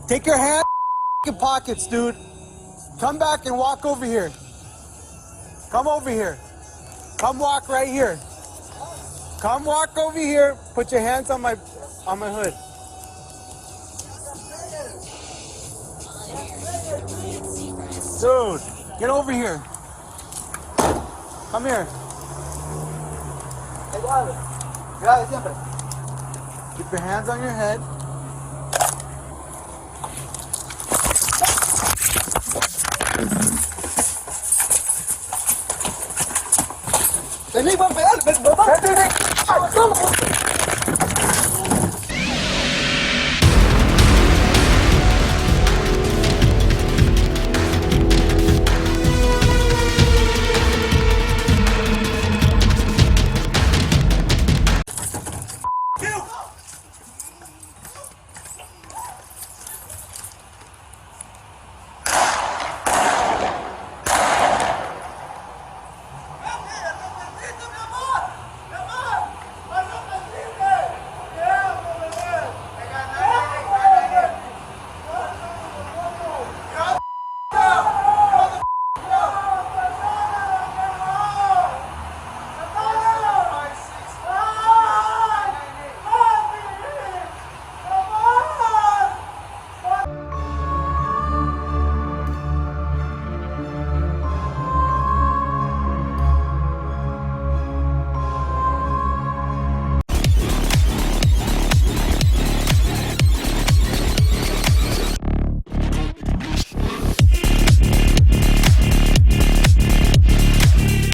Take your hand in your pockets, dude. Come back and walk over here. Come over here. Come walk right here. Come walk over here. Put your hands on my hood. Dude, get over here. Come here. Keep your hands on your head.